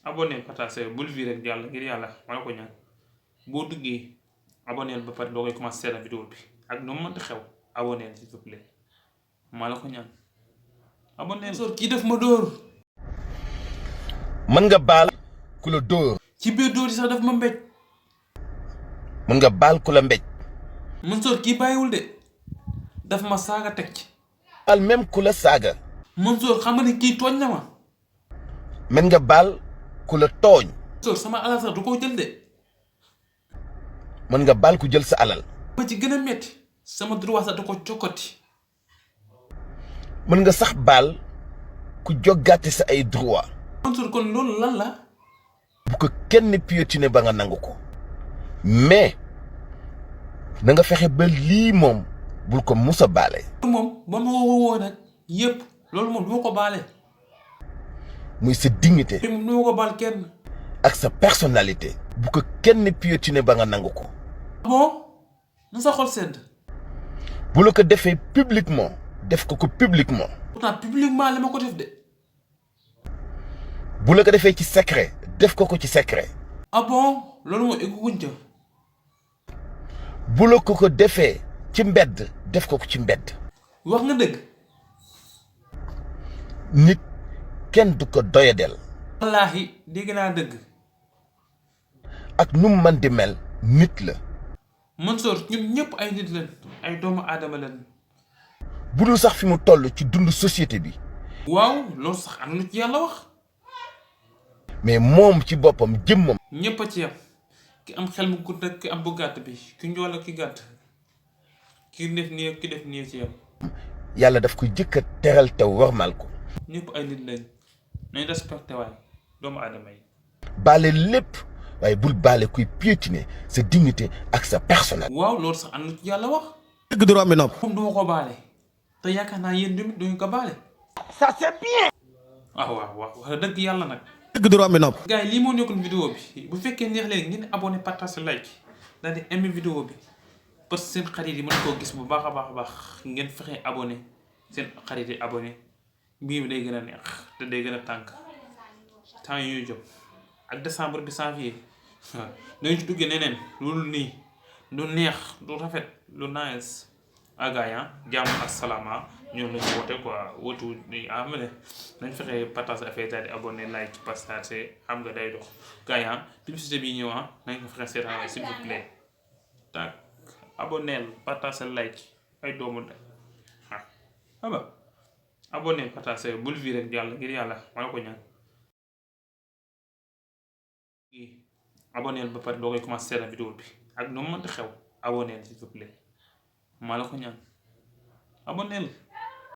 abonné partagé bul vi rek jàll ngir yàlla ma la ko ñaan boo duggee abonné ba pare doo koy commencé seetaan vidéo bi ak nu mu mënti xew abonné s'il vous plaît maa la ko ñaan abonné. kii def ma dóor. mën nga baal ku la dóor. ci biir dóor yi sax daf ma mbéj. mën nga baal ku la mbéj. Mansour kii bàyyiwul de daf ma saaga teg ci. baal même ku la saaga. Mansour xam nga ne kii tooñ na ma. mën nga baal ku la tooñ. Mansour sama alal sax du ko jël de. mën nga baal ku jël sa alal. ma ci gën a métti sama droit sax da ko cokkati. mën nga sax baal ku joggaate sa ay droit. Mansour kon loolu lan la. bu ko kenn piétiné ba nga nangu ko mais na nga fexe ba lii moom bul ko musa baale. moom ba ma woo nag yëpp loolu moom du ma ko baale. muy sa dignité. moom du ma ko baal kenn. ak sa personnalité. bu ko kenn piétiné ba nga nangu ko. bon na sa xol sedd. bu la ko defee publiquement def ko publiquement. pourtant publiquement la ma ko def de. bu la ko defee ci secret def ko ci secret. ah bon loolu moo egguñ ca. bu la ko defee ci mbedd def ko ci mbedd. wax nga dëgg. nit kenn du ko doyadel. wallaahi dégg naa dëgg. ak nu mu mën di mel nit la. Mansour ñun ñëpp ay nit lañ ay doomu aadama lañ. bu dul sax fi mu toll ci dund société bi. waaw loolu sax am na ci yàlla wax. mais moom ci boppam jëmmam. ñëpp a ci yam ki am xel mu gudd ak ki am bu gàtt bi ki njool ak ki gàtt ki def nii ak ki def nii ci yam. yàlla daf ko jëkk a teral te warmal ko. ñëpp ay nit lañ nañ respecté waay doomu aadama yi. baale lépp waaye bul baale kuy piétiner sa dignité ak sa personnalité. waaw loolu sax am na ci yàlla wax. dëgg du romb nopp. moom duma ko baale te yaakaar naa yéen tamit duñu ko baale. ça c'est bien. waaw wax dëgg yàlla nag. dëgg du romb nopp. gars yi lii moo nekkoon vidéo bi bu fekkee neex leen ngeen abonné partage like daal di aimé vidéo bi parce que seen xarit yi mën koo gis bu baax a baax ngeen fexe abonné seen xarit yi abonné mbir mi day gën a neex te day gën a tànk temps yi ñuy jëm ak décembre bi janvier waaw dañu ci duggee neneen loolu nii lu neex lu rafet lu nice agaay jàmm ak salaama ñoom lañu woote quoi wootu ni amale nañ fexe partage affaire daal di abonné like partage xam nga day dox gars yi publicité bi ñëw nañ ko fexe seetaan s'il vous plaît tak abonné partage like ay doomu de xam nga abonné partage bul vi rek jàll ngir yàlla ma la ko ñaan abonné ba pare doo koy commencé seetaan vidéo bi ak nu mu mënti xew abonné s'il vous plaît maa la ko ñaan abonné